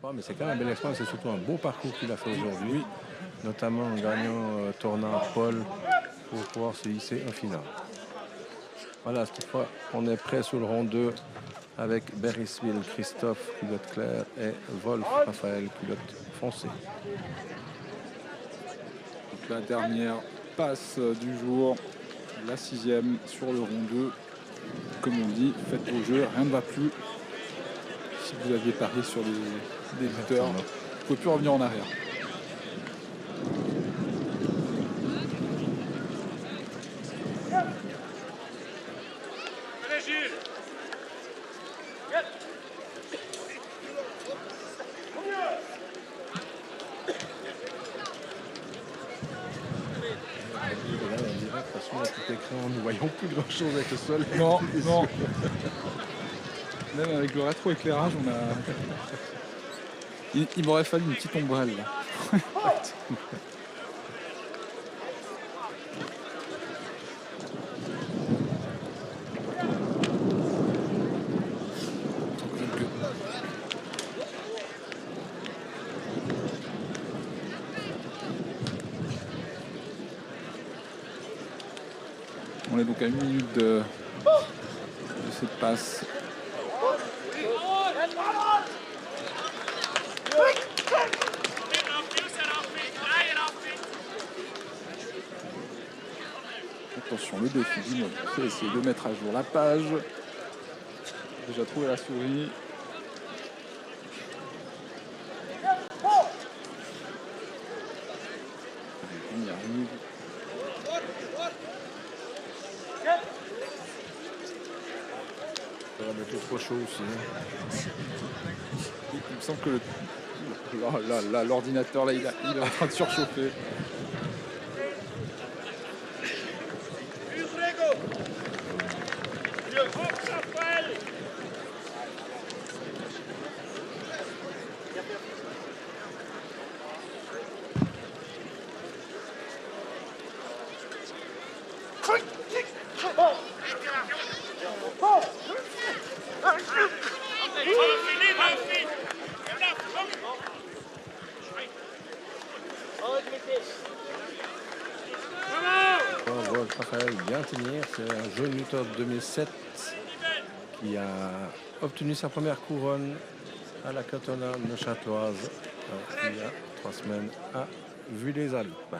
pas, mais c'est quand même un bel exploit. C'est surtout un beau parcours qu'il a fait aujourd'hui, notamment en gagnant tournant Paul pour pouvoir se hisser en finale. Voilà, cette fois, on est prêt sur le rond 2 avec Berisville, Christophe, culotte claire, et Wolf, Raphaël, culotte foncée. Donc la dernière passe du jour, la 6e sur le rond 2. Comme on dit, faites vos jeux, rien ne va plus. Si vous aviez parié sur des buteurs, vous ne pouvez plus revenir en arrière. Nous ne voyons plus grand chose avec le sol. Non, non. Même avec le rétro-éclairage, on a. Il m'aurait fallu une petite ombrelle là. On est donc à 1 minute de cette passe. Attention, le défi du mode, c'est essayer de mettre à jour la page. Déjà trouvé la souris. On y arrive. Ça va mettre trop chaud aussi. Il me semble que l'ordinateur là, il est en train de surchauffer. Raphaël bien tenir, c'est un jeune lutteur de 2007 qui a obtenu sa première couronne à la Katona neuchâteloise il y a 3 semaines à Vue-les-Alpes.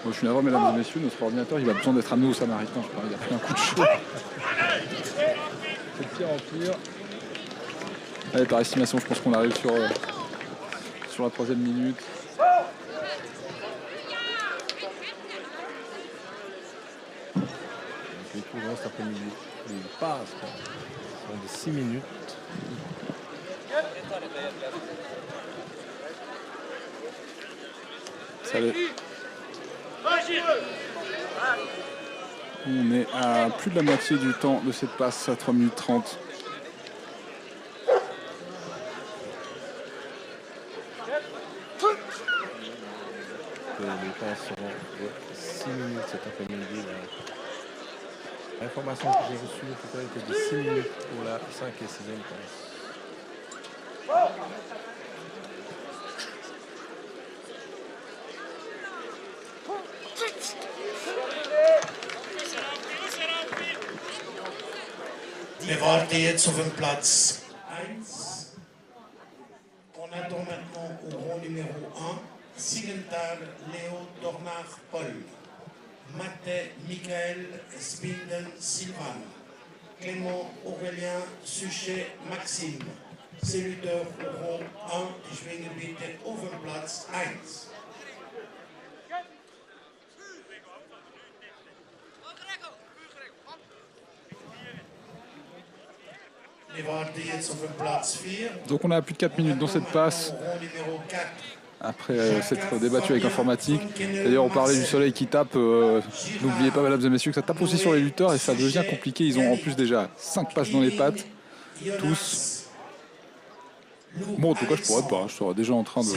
Bon, je suis navré, mesdames et messieurs, notre ordinateur il a besoin d'être amené au Samaritain, je crois. Il a pris un coup de chaud. C'est de pire en pire. Allez, par estimation, je pense qu'on arrive sur la 3e minute. Les courants cet après-midi, ils passent sont de 6 minutes. Salut. On est à plus de la moitié du temps de cette passe à 3 minutes 30. Les passes seront de 6 minutes cet après-midi. L'information que j'ai reçue était de 6 minutes pour la 5 et 6e passe. Wir warten jetzt auf den Platz 1. On attend maintenant au rond numéro 1, Sigenthal, Léo, Dornach, Paul, Mathé, Michael, Spinden, Sylvain, Clément, Aurélien, Suchet, Maxime. Ces lutteurs au rond 1, die schwingen bitte auf den Platz 1. Wir warten jetzt auf den Platz 4. Donc on a plus de 4 minutes dans cette passe. Au rond numéro 4. Après s'être débattu avec l'informatique. D'ailleurs, on parlait du soleil qui tape. N'oubliez pas, mesdames et messieurs, que ça tape aussi sur les lutteurs et ça devient compliqué. Ils ont en plus déjà 5 passes dans les pattes. Tous. Bon, en tout cas, je pourrais pas. Je serais déjà en train de.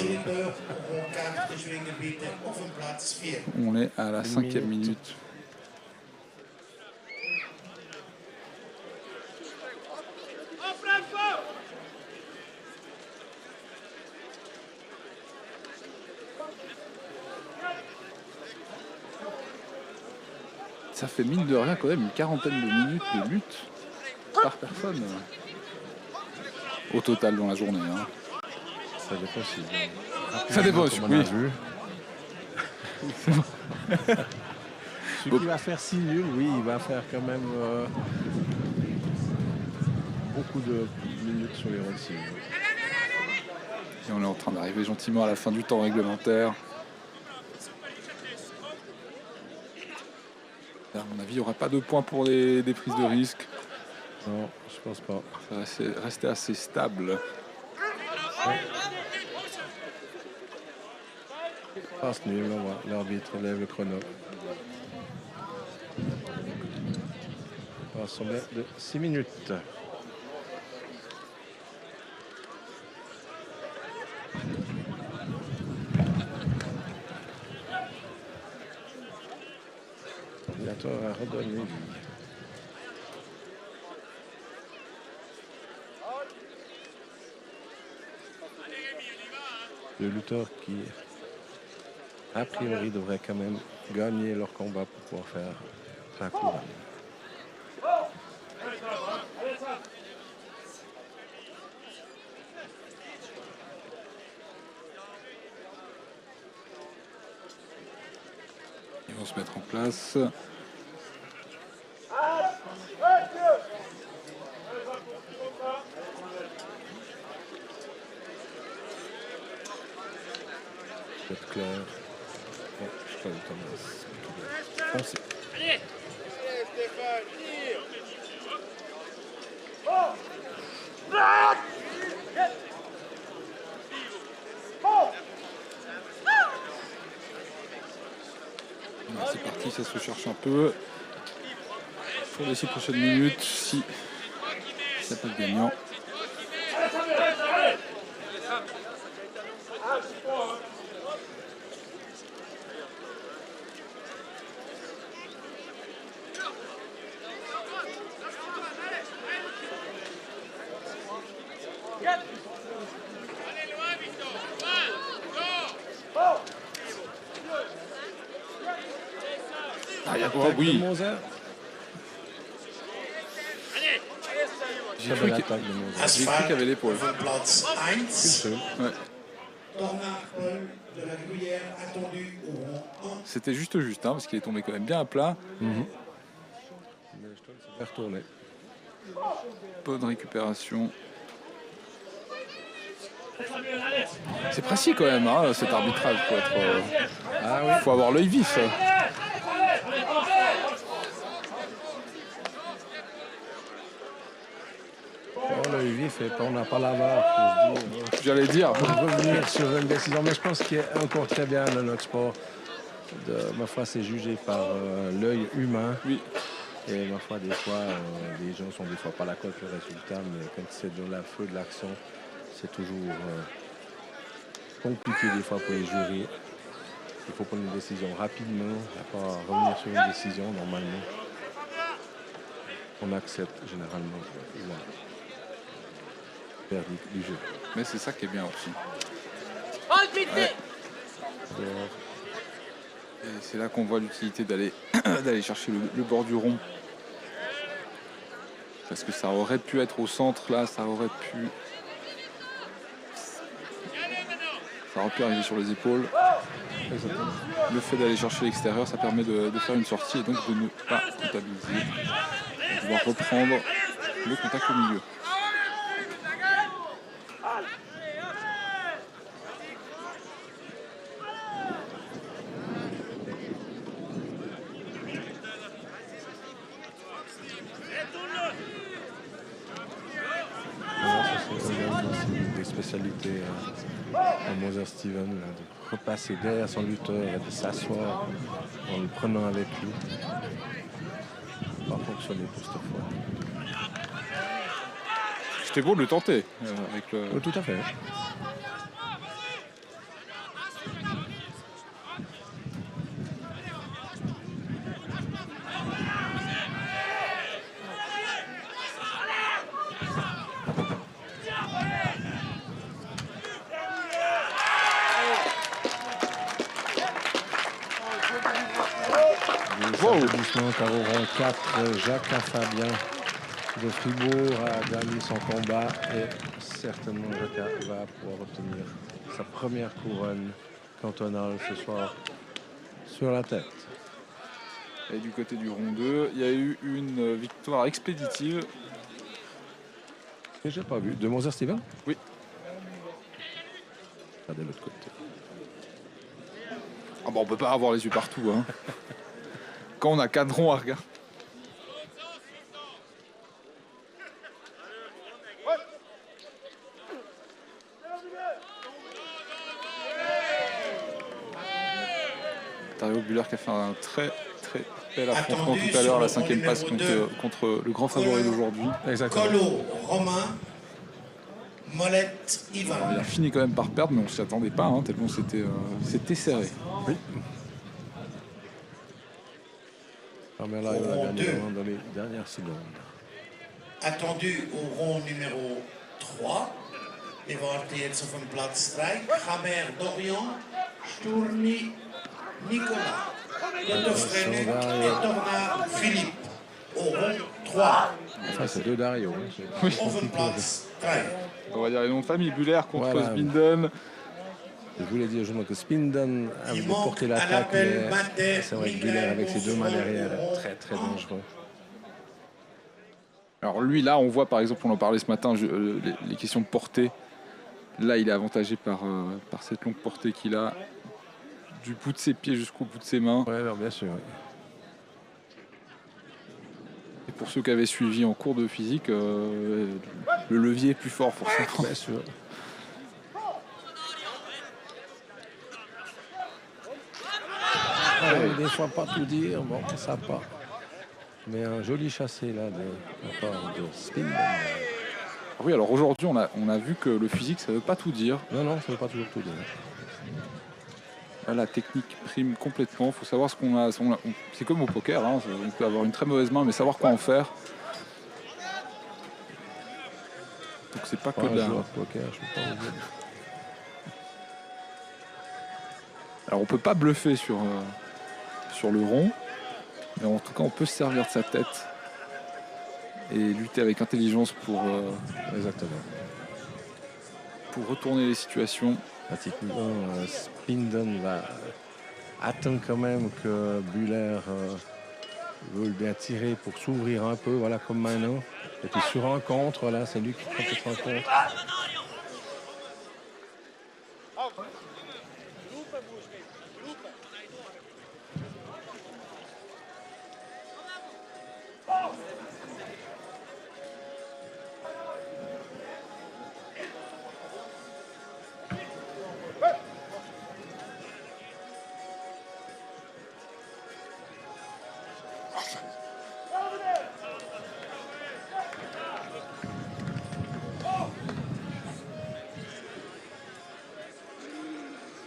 On est à la 5e minute. Ça fait mine de rien quand même une quarantaine de minutes de lutte par personne au total dans la journée. Hein. Ça dépend si. Ça dépend aussi, comme on a oui. vu. Celui qui va faire 6 nuls, oui, il va faire quand même beaucoup de minutes sur les ronds de 6 nuls. Et on est en train d'arriver gentiment à la fin du temps réglementaire. À mon avis, il n'y aura pas de points pour des prises de risque. Non, je pense pas. Ça va rester assez stable. Passe nul, on voit. L'arbitre lève le chrono. Passe sommet de 6 minutes. L'ordinateur a redonné vie. Le lutteur qui, a priori, devrait quand même gagner leur combat pour pouvoir faire la couronne. Ils vont se mettre en place. C'est clair. Oh, je crois que Thomas. Foncez. C'est parti, ça se cherche un peu. Pour les 6 prochaines minutes, si ça peut être gagnant. Ah, il y a quoi? Oui. J'ai cru qu'il y avait l'épaule. Platz 1. Ouais. Tornard-Paul de la Gruyère attendu au rond 1. C'était juste, hein, parce qu'il est tombé quand même bien à plat. Mais je trouve que ça fait retourner. Bonne récupération. C'est précis quand même, hein, cet arbitrage. Faut avoir l'œil vif. On l'a eu vif et on n'a pas la barre. J'allais dire. Pour revenir sur une décision, mais je pense qu'il est encore très bien dans notre sport. Ma foi, c'est jugé par l'œil humain. Oui. Et ma foi, des fois, les gens sont des fois pas d'accord avec le résultat, mais quand c'est dans la feu de l'action, c'est toujours compliqué des fois pour les jurys. Il faut prendre une décision rapidement, à pas revenir sur une décision normalement. On accepte généralement le verdict du jeu. Mais c'est ça qui est bien aussi. Ouais. Et c'est là qu'on voit l'utilité d'aller chercher le bord du rond. Parce que ça aurait pu être au centre, là, ça aurait pu arriver sur les épaules. Le fait d'aller chercher l'extérieur, ça permet de faire une sortie et donc de ne pas comptabiliser. De pouvoir reprendre le contact au milieu. une des spécialités de Moser Steven, là, de repasser derrière son lutteur et de s'asseoir en le prenant avec lui. Ça n'a pas fonctionné pour cette fois. C'était beau de le tenter. Avec le... Oh, tout à fait. Applaudissements car au rang 4, Jacques Fabien de Fribourg a gagné son combat et certainement Jacques va pouvoir obtenir sa première couronne cantonale ce soir sur la tête. Et du côté du rond 2, il y a eu une victoire expéditive. Que j'ai pas vu. De Moser Steven? Oui. Regardez de l'autre côté. Ah bon, on peut pas avoir les yeux partout. Hein. Quand on a cadron à regarder. Dario Buller qui a fait un très bel affrontement tout à l'heure à la 5e passe contre le grand favori d'aujourd'hui. Exactement. Colo Romain, Molette Ivan. Il a fini quand même par perdre, mais on s'y attendait pas, hein, tellement c'était serré. Oui. Carmela, il a gagné vraiment dans les dernières secondes. Attendu au rond numéro 3. Die warten jetzt auf dem Platz 3. Hamer Dorian, Sturni Nicolas. Gottefrenek et Tornard Philippe. Au rond 3. Enfin, c'est deux Dario. Hein. Auf dem Platz 3. On va dire les noms de famille, Buller contre Voilà. Spinden. Je voulais dire justement que Spinden avait Il manque porté à l'attaque, l'appel mais Mater c'est vrai que Miguel Buller avec ses deux mains derrière Bonsoir. est très dangereux. Alors lui, là, on voit par exemple, on en parlait ce matin, les questions de portée. Là, il est avantagé par cette longue portée qu'il a, du bout de ses pieds jusqu'au bout de ses mains. Oui, bien sûr. Oui. Et pour ceux qui avaient suivi en cours de physique, le levier est plus fort forcément. Bien sûr. Des fois, pas tout dire, bon, ça pas. Mais un joli chassé là de la part de Spinden. Oui, alors aujourd'hui, on a vu que le physique, ça ne veut pas tout dire. Non, ça ne veut pas toujours tout dire. Là, la technique prime complètement. Il faut savoir ce qu'on a. C'est comme au poker, hein, on peut avoir une très mauvaise main, mais savoir quoi en faire. Donc c'est pas que de la... poker, je peux pas vous dire. Alors on peut pas bluffer sur le rond, mais en tout cas on peut se servir de sa tête et lutter avec intelligence pour retourner les situations. Pratiquement, Spinden va attendre quand même que Buller veut bien tirer pour s'ouvrir un peu, voilà comme maintenant. Et puis sur un contre, là, c'est lui qui prend cette rencontre.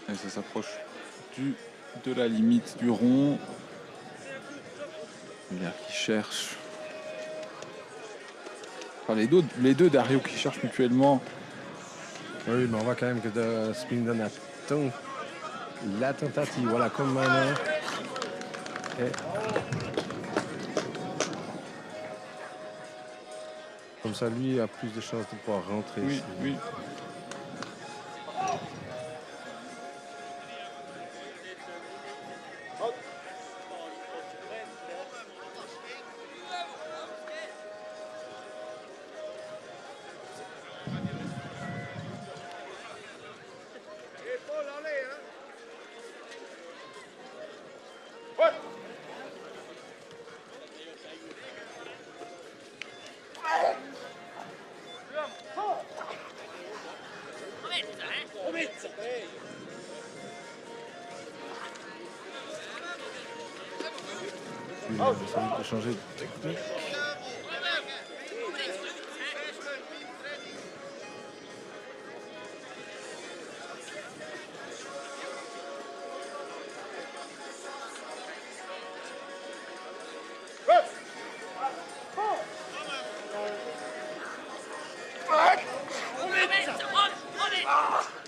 Et ça s'approche de la limite du rond. Buller qui cherche. Enfin, les deux Dario qui cherchent mutuellement. Oui, mais on voit quand même que Spinden attend la tentative, voilà comme maintenant. Et comme ça, lui a plus de chances de pouvoir rentrer. Oui, ici. oui. Il a essayé de changer de technique.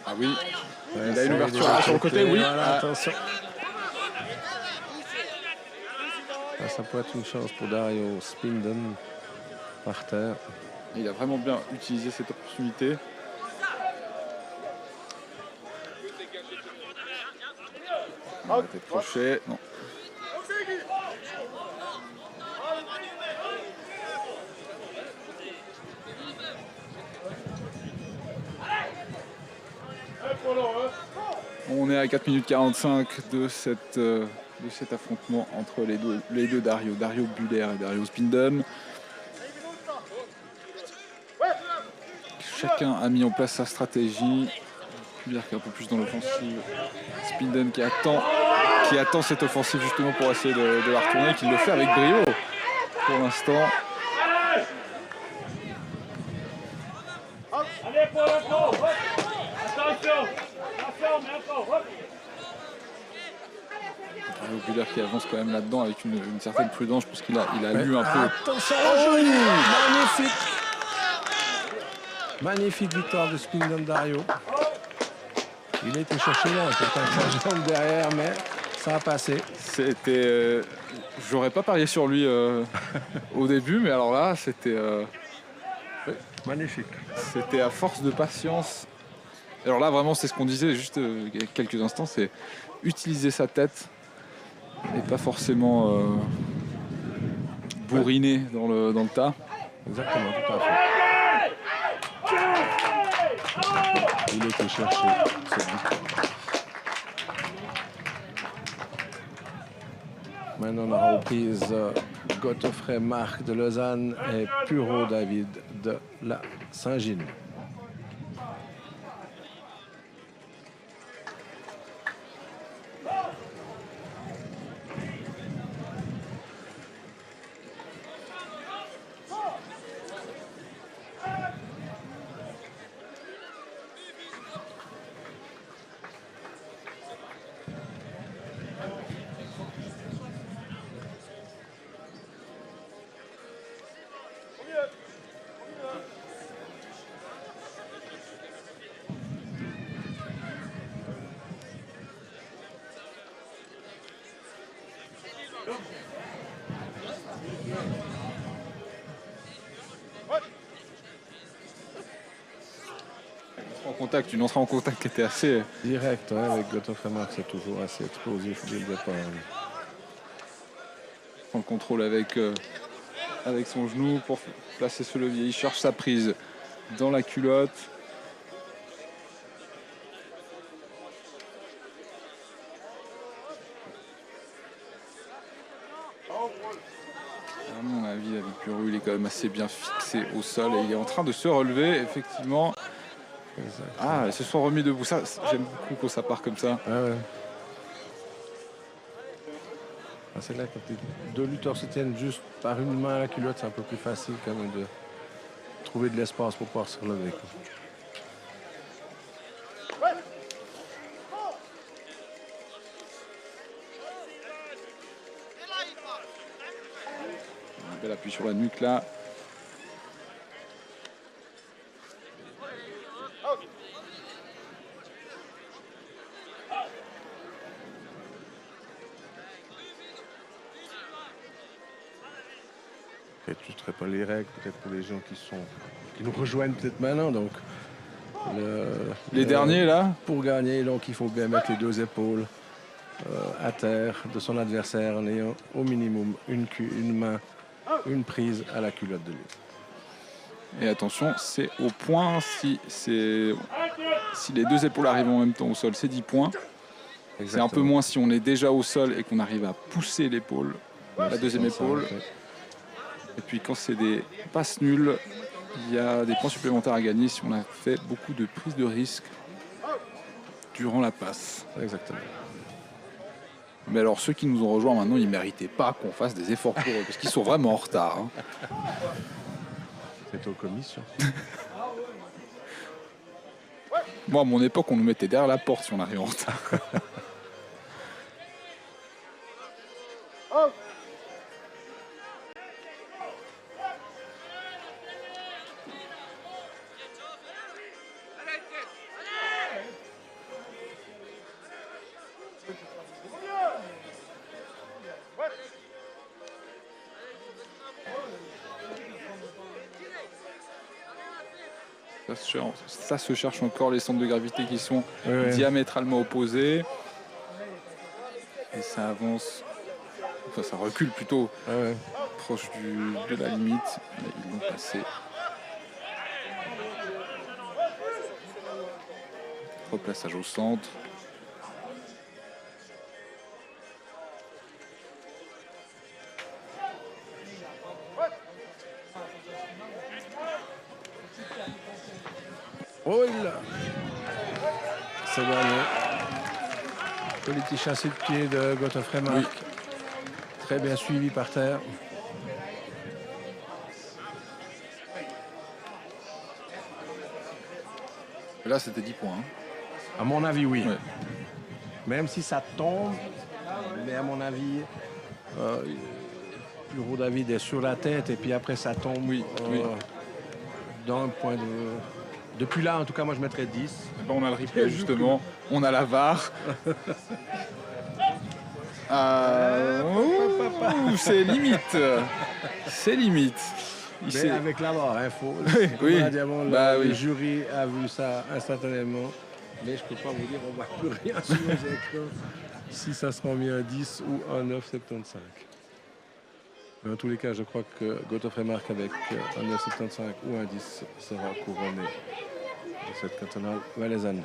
Ah oui, il a une ouverture là sur le côté, oui. Voilà, attention. Ça peut être une chance pour Dario Spinden par terre. Il a vraiment bien utilisé cette opportunité. Il a été crochet, non. On est à 4 minutes 45 de cet affrontement entre les deux Dario Buller et Dario Spinden. Chacun a mis en place sa stratégie. Buller qui est un peu plus dans l'offensive. Spinden qui attend cette offensive justement pour essayer de la retourner, qui le fait avec brio pour l'instant. Allez pour le coup. Attention. Buller qui avance quand même là-dedans avec une certaine prudence. Je pense qu'il a lu un peu. Attention, magnifique. Magnifique victoire de Spinden Dario. Il a été cherché loin, peut-être sa jambe derrière, mais ça a passé. C'était. J'aurais pas parié sur lui au début, mais alors là, c'était. Magnifique. C'était à force de patience. Alors là, vraiment, c'est ce qu'on disait juste il y a quelques instants, c'est utiliser sa tête et pas forcément bourriner dans le tas. Exactement, tout à fait. Il a été cherché cette victoire. Maintenant, la reprise Godofrey Marc de Lausanne et Puro David de la Saint-Gilles. Une entrée en contact qui était assez direct, ouais, avec Godofrey Marc, c'est toujours assez explosif dès le départ. Il prend le contrôle avec son genou pour placer ce levier. Il cherche sa prise dans la culotte. À mon avis, avec Puro, il est quand même assez bien fixé au sol et il est en train de se relever, effectivement. Ah, ils se sont remis debout. Ça, j'aime beaucoup quand ça part comme ça. Ouais. Ah, c'est là quand les deux lutteurs se tiennent juste par une main à la culotte, c'est un peu plus facile quand même de trouver de l'espace pour pouvoir se relever. Un bel appui sur la nuque là. Je ne serais pas les règles, peut-être pour les gens qui nous rejoignent peut-être maintenant. Donc, les derniers là. Pour gagner, donc il faut bien mettre les deux épaules à terre de son adversaire en ayant au minimum une main, une prise à la culotte de lui. Et attention, c'est au point. Si les deux épaules arrivent en même temps au sol, c'est 10 points. C'est un peu moins si on est déjà au sol et qu'on arrive à pousser l'épaule, la deuxième épaule. Et puis quand c'est des passes nulles, il y a des points supplémentaires à gagner si on a fait beaucoup de prises de risque durant la passe. Exactement. Mais alors ceux qui nous ont rejoints maintenant, ils ne méritaient pas qu'on fasse des efforts pour eux, parce qu'ils sont vraiment en retard. Hein. C'est aux commissions. Moi, à mon époque, on nous mettait derrière la porte si on arrivait en retard. Ça se cherche encore les centres de gravité qui sont diamétralement opposés. Et ça avance, enfin ça recule plutôt proche de la limite. Mais ils l'ont passé. Replaçage au centre. Oh là! C'est gagné. Petit chassé de pied de Godofrey Marc. Oui. Très bien suivi par terre. Là, c'était 10 points. Hein. À mon avis, oui. Ouais. Même si ça tombe, mais à mon avis, Bureau David est sur la tête et puis après ça tombe dans un point de... Depuis là, en tout cas, moi je mettrais 10. Ben, on a le replay justement, on a la VAR. C'est limite. C'est limite. Mais avec la VAR, il faut. Oui. Le jury a vu ça instantanément. Mais je ne peux pas vous dire, on ne voit plus rien sur nos écrans si ça sera mis un 10 ou un 9,75. Mais en tous les cas, je crois que Godofrey Marc avec un 9,75 ou un 10 sera couronné de cette cantonale valaisanne.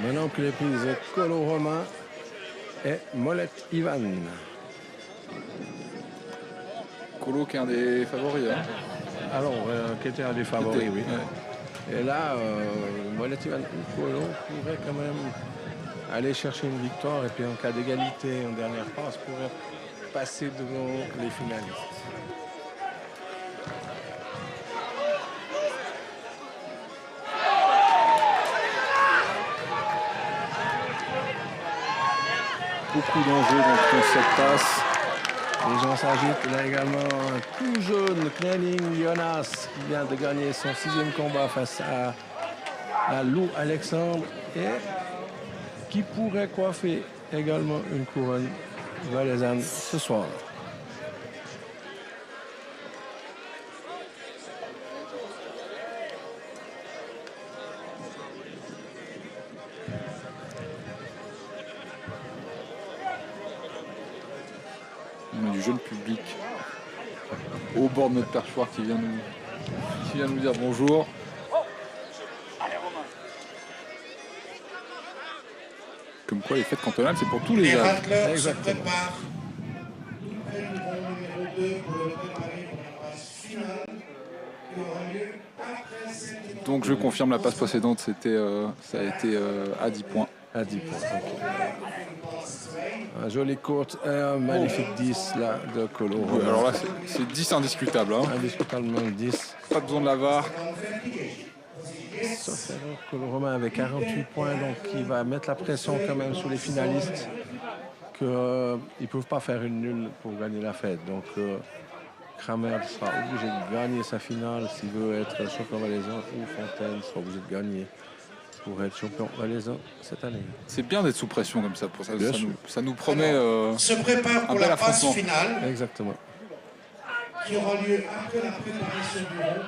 Maintenant que les prises Colo Romain et Molette Ivan. Colo qui est un des favoris. Hein. Alors, qui était un des favoris, oui. Ouais. Et là, Molette Ivan Colo pourrait quand même aller chercher une victoire et puis en cas d'égalité en dernière passe pourrait passer devant les finalistes. Beaucoup d'enjeux dans cette passe. Les gens s'agitent. Là également un tout jeune Kneling Jonas qui vient de gagner son 6e combat face à Lou Alexandre et qui pourrait coiffer également une couronne valaisanne ce soir. On a du jeune public au bord de notre perchoir qui vient nous dire bonjour. Comme quoi les fêtes cantonales c'est pour tous les Les âges. racleurs se préparent. Ils prennent le rond numéro 2 pour le préparer pour la passe finale qui aura lieu après cette... Donc je confirme la passe précédente, ça a été à 10 points. À 10 points. Un joli courte et un magnifique 10 là de Colo. Ouais, alors là c'est 10 indiscutable. Hein. Indiscutablement 10. Pas besoin de la VAR. Sauf erreur, Colo Romain avec 48 points, donc il va mettre la pression quand même sur les finalistes qu'ils ne peuvent pas faire une nulle pour gagner la fête. Donc Kramer sera obligé de gagner sa finale s'il veut être champion valaisan ou Fontaine sera obligé de gagner pour être champion valaisan cette année. C'est bien d'être sous pression comme ça. Pour ça, Bien ça, sûr. ça nous promet se prépare un pour bel la passe affrontement. finale Exactement. qui aura lieu après la préparation du rond.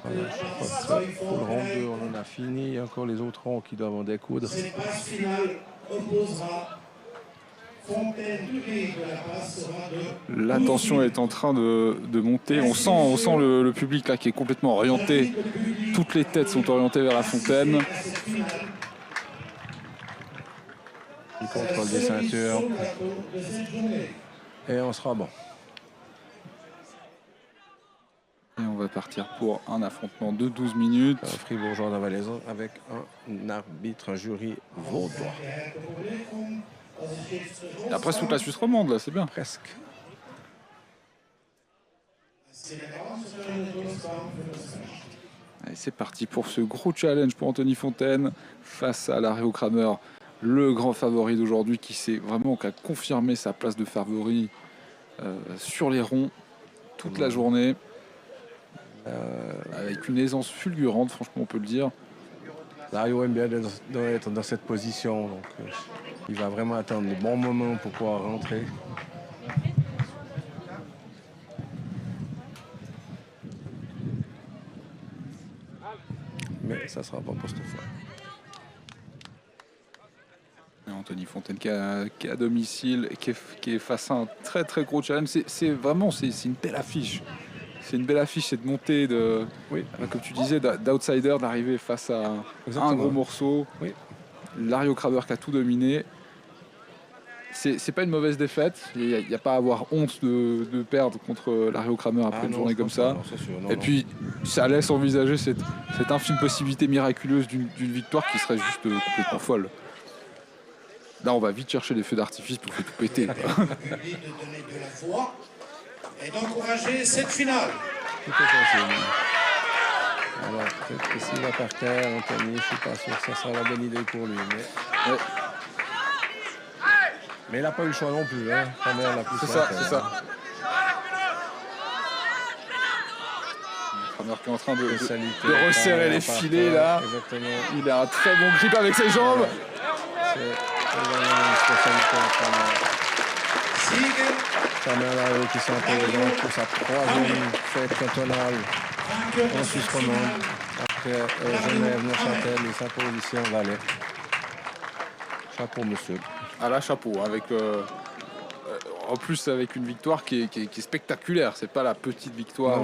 Voilà, je crois que pour le rond 2, on en a fini. Il y a encore les autres ronds qui doivent en découdre. Cette passe finale opposera La tension est en train de monter. On sent le public là qui est complètement orienté. Toutes les têtes sont orientées vers la fontaine. Il contrôle des ceintures. Et on sera bon. Et on va partir pour un affrontement de 12 minutes. Fribourgeois de Valaison avec un arbitre, un jury vaudois. Et après toute la Suisse romande, là, c'est bien. Presque. Allez, c'est parti pour ce gros challenge pour Anthony Fontaine face à Lario Kramer, le grand favori d'aujourd'hui qui a confirmé sa place de favori sur les ronds toute la journée. Avec une aisance fulgurante, franchement, on peut le dire. Lario aime bien être dans cette position, donc il va vraiment attendre le bon moment pour pouvoir rentrer. Mais ça sera pas pour cette fois. Anthony Fontaine qui est à domicile et qui est face à un très très gros challenge. C'est une belle affiche. C'est une belle affiche, c'est de monter, comme tu disais, d'outsider, d'arriver face à un gros morceau. Oui. Lario Kramer qui a tout dominé. C'est pas une mauvaise défaite. Il n'y a pas à avoir honte de perdre contre Lario Kramer après une journée comme ça. Et puis, ça laisse envisager cette infime possibilité miraculeuse d'une victoire qui serait juste complètement folle. Là, on va vite chercher des feux d'artifice pour tout péter. De donner de la voix et d'encourager cette finale. Tout est possible. Alors, peut-être que s'il va par terre, Anthony, je suis pas sûr que ça sera la bonne idée pour lui. Mais il n'a pas eu le choix non plus. Hein. C'est ça. Kramer qui est en train de resserrer les filets là. Exactement. Il a un très bon grip avec ses jambes. C'est une spécialité Kramer Lario qui s'impose pour sa troisième fête cantonale en Suisse romande. Après Genève, Neuchâtel et sa position Valais. Chapeau, monsieur. Ah là, chapeau. En plus, avec une victoire qui est spectaculaire. C'est pas la petite victoire.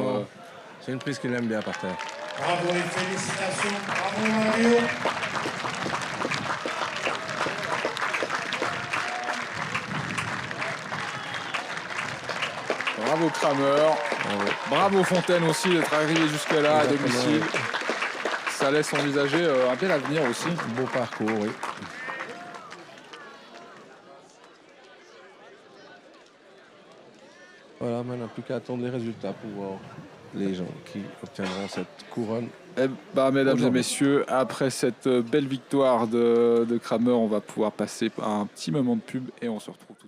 C'est une prise qu'il aime bien par terre. Bravo et félicitations. Bravo Mario. Bravo Kramer. Bravo Fontaine aussi d'être arrivé jusque-là à domicile. Ça laisse envisager un bel avenir aussi. Beau parcours, oui. Voilà, maintenant plus qu'à attendre les résultats pour voir les gens qui obtiendront cette couronne. Mesdames et messieurs, après cette belle victoire de Kramer, on va pouvoir passer à un petit moment de pub et on se retrouve tout de suite.